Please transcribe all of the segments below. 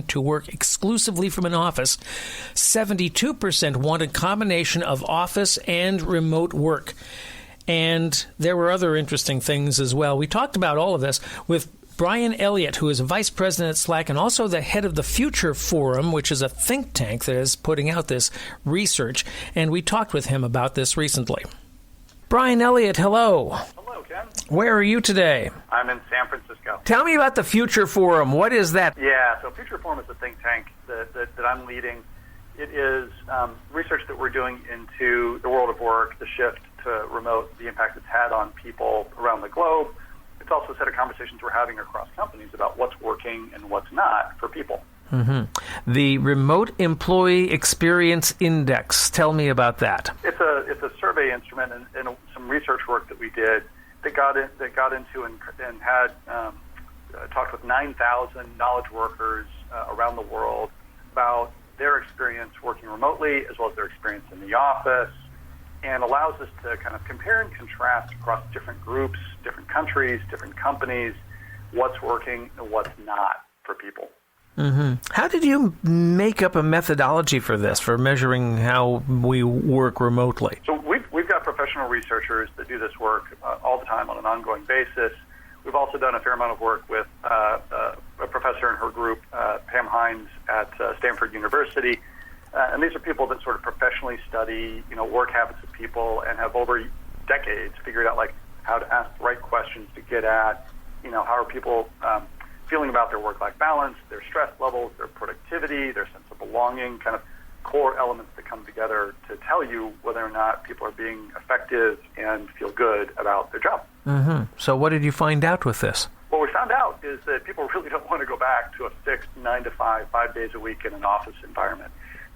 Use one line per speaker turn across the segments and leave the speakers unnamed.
to work exclusively from an office. 72% want a combination of office and remote work. And there were other interesting things as well. We talked about all of this with Brian Elliott, who is a vice president at Slack and also the head of the Future Forum, which is a think tank that is putting out this research. And we talked with him about this recently. Brian Elliott, hello.
Hello, Ken.
Where are you today?
I'm in San Francisco.
Tell me about the Future Forum. What is that?
Yeah, so Future Forum is a think tank that I'm leading. It is research that we're doing into the world of work, the shift to remote, the impact it's had on people around the globe. It's also a set of conversations we're having across companies about what's working and what's not for people.
Mm-hmm. The Remote Employee Experience Index. Tell me about that.
It's a survey instrument and some research work that we did that got into and had talked with 9,000 knowledge workers around the world about their experience working remotely as well as their experience in the office, and allows us to kind of compare and contrast across different groups, different countries, different companies, what's working and what's not for people.
Mm-hmm. How did you make up a methodology for this, for measuring how we work remotely?
So we've got professional researchers that do this work all the time on an ongoing basis. We've also done a fair amount of work with a professor and her group, Pam Hines at Stanford University. And these are people that sort of professionally study, work habits of people and have over decades figured out like how to ask the right questions to get at, how are people feeling about their work-life balance, their stress levels, their productivity, their sense of belonging, kind of core elements that come together to tell you whether or not people are being effective and feel good about their job.
Mm-hmm. So what did you find out with this?
What we found out is that people really don't want to go back to a fixed 9 to 5, 5 days a week in an office environment.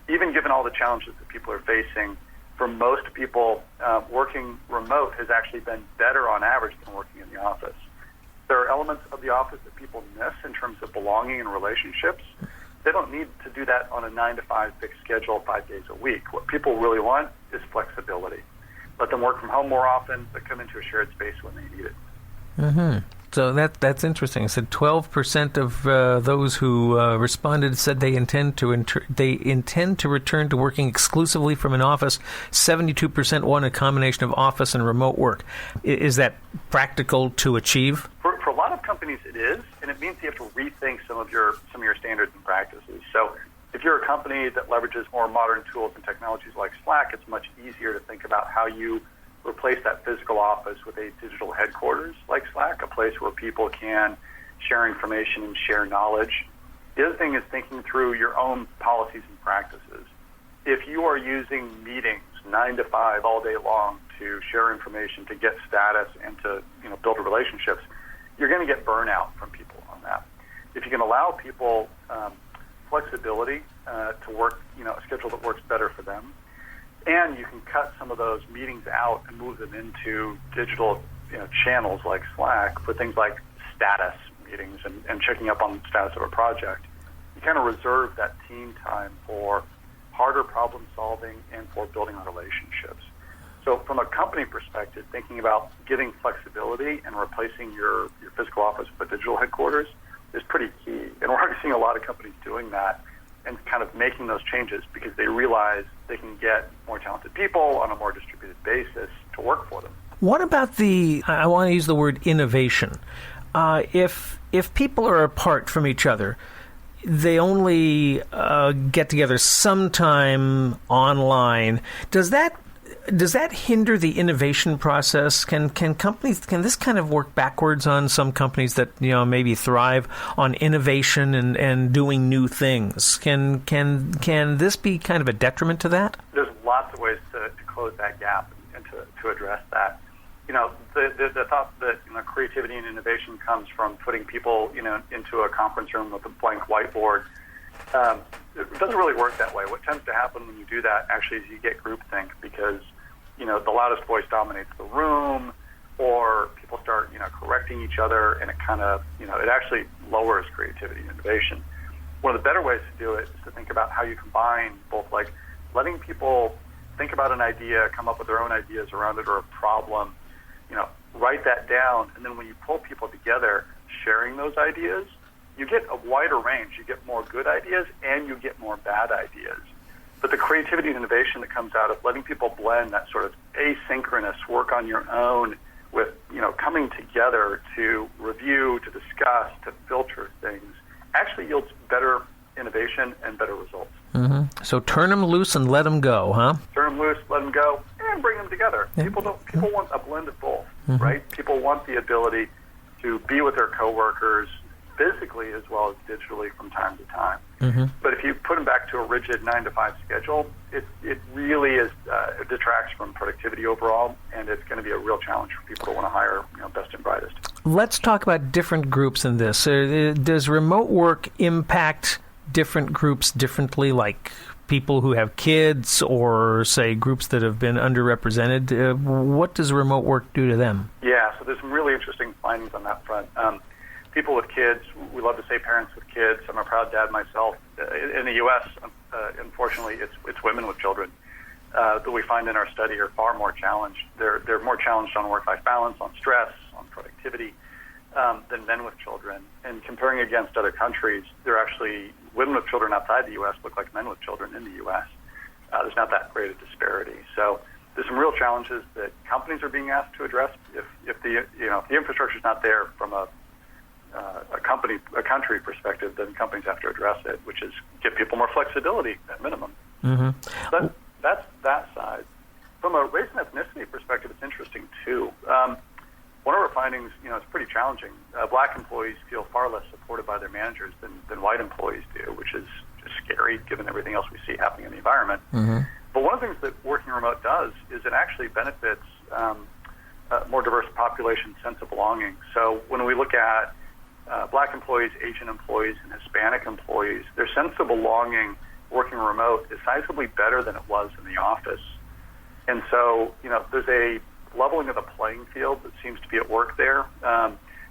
Even given all the challenges that people are facing, for most people, working remote has actually been better on average than working in the office. There are elements of the office that people miss in terms of belonging and relationships. They don't need to do that on a 9 to 5 fixed schedule 5 days a week. What people really want is flexibility. Let them work from home more often, but come into a shared space when they need it.
Mm-hmm. So that's interesting. It said 12% of those who responded said they intend to return to working exclusively from an office. 72% want a combination of office and remote work. Is that practical to achieve?
For a lot of companies, it is, and it means you have to rethink some of your standards and practices. So if you're a company that leverages more modern tools and technologies like Slack, it's much easier to think about how you replace that physical office with a digital headquarters like Slack, a place where people can share information and share knowledge. The other thing is thinking through your own policies and practices. If you are using meetings 9 to 5 all day long to share information, to get status, and to build relationships, you're going to get burnout from people on that. If you can allow people flexibility to work, a schedule that works better for them, and you can cut some of those meetings out and move them into digital channels like Slack for things like status meetings and checking up on the status of a project. You kind of reserve that team time for harder problem solving and for building on relationships. So from a company perspective, thinking about giving flexibility and replacing your physical office with a digital headquarters is pretty key. And we're already seeing a lot of companies doing that and kind of making those changes because they realize they can get more talented people on a more distributed basis to work for them.
What about I want to use the word innovation. If people are apart from each other, they only get together sometime online, does that hinder the innovation process? Can this kind of work backwards on some companies that maybe thrive on innovation and doing new things? Can this be kind of a detriment to that?
There's lots of ways to close that gap and to address that. The thought that creativity and innovation comes from putting people into a conference room with a blank whiteboard. It doesn't really work that way. What tends to happen when you do that actually is you get groupthink because the loudest voice dominates the room, or people start correcting each other, and it kind of it actually lowers creativity and innovation. One of the better ways to do it is to think about how you combine both, like letting people think about an idea, come up with their own ideas around it or a problem, write that down, and then when you pull people together, sharing those ideas you get a wider range. You get more good ideas and you get more bad ideas. But the creativity and innovation that comes out of letting people blend that sort of asynchronous work on your own with, coming together to review, to discuss, to filter things, actually yields better innovation and better results.
Mm-hmm. So turn them loose and let them go, huh?
Turn them loose, let them go, and bring them together.
Yeah.
People want a blend of both,
Mm-hmm.
right? People want the ability to be with their coworkers physically as well as digitally from time to time.
Mm-hmm.
But if you put them back to a rigid 9-to-5 schedule, it really is it detracts from productivity overall, and it's going to be a real challenge for people who want to hire best and brightest.
Let's talk about different groups in this. Does remote work impact different groups differently, like people who have kids or, say, groups that have been underrepresented? What does remote work do to them?
Yeah, so there's some really interesting findings on that front. People with kids, we love to say parents with kids. I'm a proud dad myself. In the U.S., unfortunately, it's women with children that we find in our study are far more challenged. They're more challenged on work-life balance, on stress, on productivity than men with children. And comparing against other countries, they're actually women with children outside the U.S. look like men with children in the U.S. There's not that great a disparity. So there's some real challenges that companies are being asked to address. If the infrastructure is not there from a country perspective, then companies have to address it, which is give people more flexibility at minimum.
Mm-hmm.
So that's that side. From a race and ethnicity perspective, it's interesting too. One of our findings, it's pretty challenging. Black employees feel far less supported by their managers than white employees do, which is just scary given everything else we see happening in the environment.
Mm-hmm.
But one of the things that working remote does is it actually benefits more diverse population sense of belonging. So when we look at Black employees, Asian employees, and Hispanic employees, their sense of belonging working remote is sizably better than it was in the office. And so, there's a leveling of the playing field that seems to be at work there,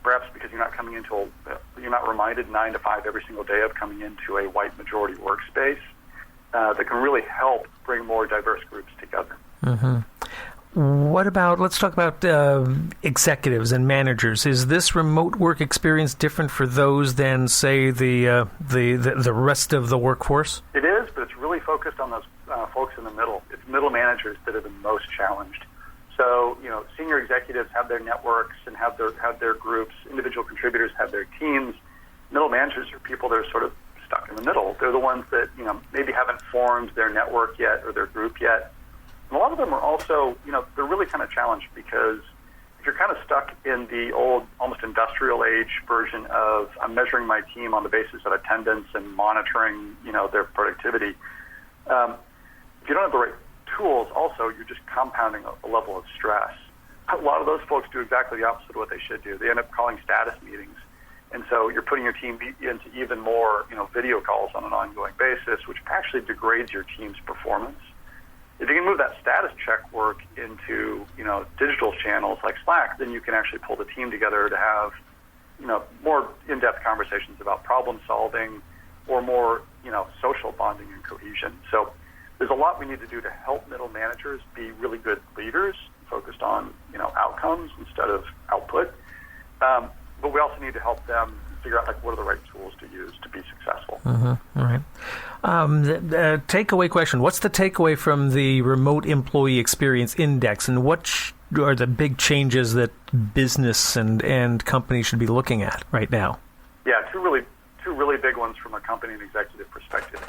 perhaps because you're not reminded 9 to 5 every single day of coming into a white majority workspace that can really help bring more diverse groups together.
Mm-hmm. Let's talk about executives and managers. Is this remote work experience different for those than, say, the rest of the workforce?
It is, but it's really focused on those folks in the middle. It's middle managers that are the most challenged. So, senior executives have their networks and have their groups. Individual contributors have their teams. Middle managers are people that are sort of stuck in the middle. They're the ones that, maybe haven't formed their network yet or their group yet. And a lot of them are also, they're really kind of challenged because if you're kind of stuck in the old, almost industrial age version of I'm measuring my team on the basis of attendance and monitoring, their productivity, if you don't have the right tools, also, you're just compounding a level of stress. A lot of those folks do exactly the opposite of what they should do. They end up calling status meetings. And so you're putting your team into even more, video calls on an ongoing basis, which actually degrades your team's performance. If you can move that status check work into, digital channels like Slack, then you can actually pull the team together to have, more in-depth conversations about problem solving or more, social bonding and cohesion. So there's a lot we need to do to help middle managers be really good leaders, focused on, outcomes instead of output. But we also need to help them figure out what are the right tools to use to be successful.
Mm-hmm. All right. The takeaway question: what's the takeaway from the Remote Employee Experience Index, and what are the big changes that business and companies should be looking at right now?
Yeah, two really big ones from a company and executive perspective.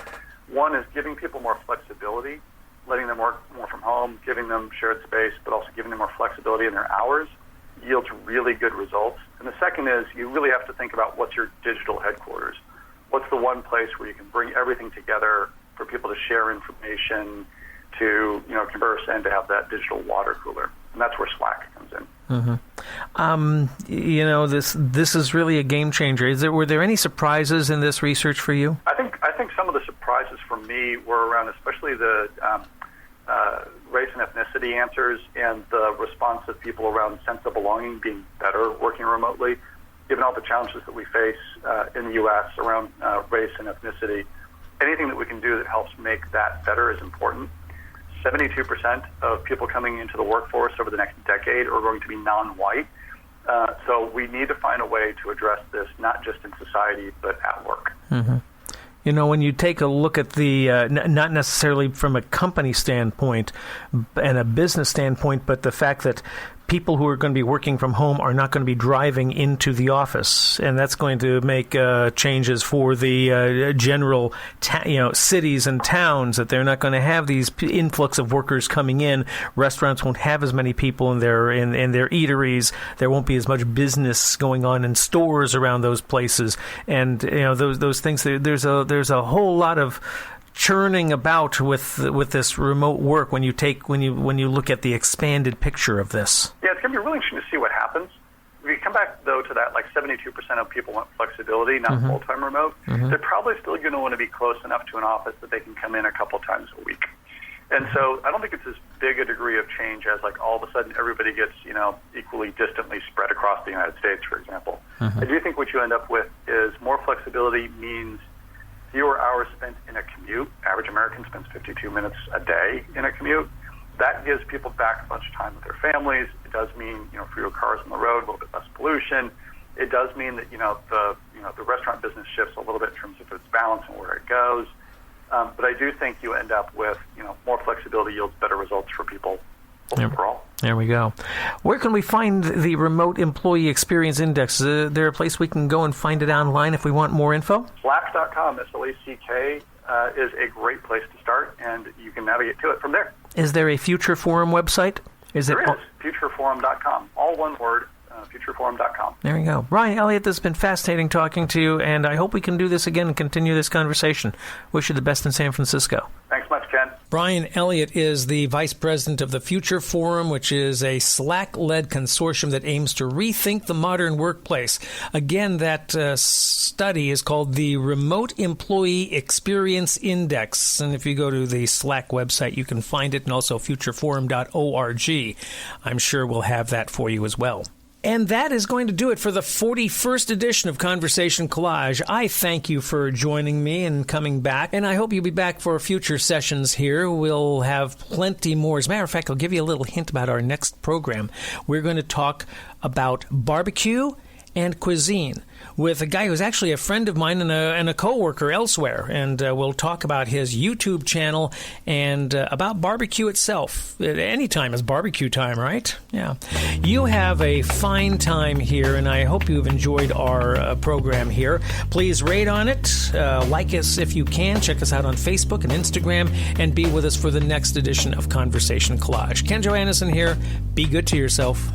One is giving people more flexibility, letting them work more from home, giving them shared space, but also giving them more flexibility in their hours yields really good results. And the second is you really have to think about what's your digital headquarters. What's the one place where you can bring everything together for people to share information, to converse, and to have that digital water cooler. And that's where Slack comes in.
Mm-hmm. This is really a game changer. Were there any surprises in this research for you?
I think some of the surprises for me were around especially the race and ethnicity answers and the response of people around sense of belonging being better working remotely. Given all the challenges that we face in the U.S. around race and ethnicity, anything that we can do that helps make that better is important. 72% of people coming into the workforce over the next decade are going to be non-white. So we need to find a way to address this, not just in society, but at work.
Mm-hmm. You know, when you take a look at the, not necessarily from a company standpoint and a business standpoint, but the fact that people who are going to be working from home are not going to be driving into the office, and that's going to make changes for the general, cities and towns, that they're not going to have these influx of workers coming in. Restaurants won't have as many people in their eateries. There won't be as much business going on in stores around those places, and those things. There's a whole lot of churning about with this remote work when you look at the expanded picture of this.
Yeah, it's going to be really interesting to see what happens. If you come back, though, to that, like 72% of people want flexibility, not full-time remote, they're probably still going to want to be close enough to an office that they can come in a couple times a week. And so I don't think it's as big a degree of change as like all of a sudden everybody gets, equally distantly spread across the United States, for example. I do think what you end up with is more flexibility means fewer hours spent in a commute. Average American spends 52 minutes a day in a commute. That gives people back a bunch of time with their families. It does mean, fewer cars on the road, a little bit less pollution. It does mean that, the restaurant business shifts a little bit in terms of its balance and where it goes. But I do think you end up with, more flexibility yields better results for people overall.
There we go. Where can we find the Remote Employee Experience Index? Is there a place we can go and find it online if we want more info?
Slack.com, SLACK, is a great place to start, and you can navigate to it from there.
Is there a Future Forum website?
There is, futureforum.com. All one word, futureforum.com.
There you go. Brian Elliott, this has been fascinating talking to you, and I hope we can do this again and continue this conversation. Wish you the best in San Francisco.
Thanks much, Ken.
Brian Elliott is the Vice President of the Future Forum, which is a Slack-led consortium that aims to rethink the modern workplace. Again, that study is called the Remote Employee Experience Index. And if you go to the Slack website, you can find it, and also futureforum.org. I'm sure we'll have that for you as well. And that is going to do it for the 41st edition of Conversation Collage. I thank you for joining me and coming back, and I hope you'll be back for future sessions here. We'll have plenty more. As a matter of fact, I'll give you a little hint about our next program. We're going to talk about barbecue and cuisine with a guy who's actually a friend of mine and a coworker elsewhere. And we'll talk about his YouTube channel and about barbecue itself. Any time is barbecue time, right? Yeah. You have a fine time here, and I hope you've enjoyed our program here. Please rate on it, like us if you can, check us out on Facebook and Instagram, and be with us for the next edition of Conversation Collage. Ken Joannesen here. Be good to yourself.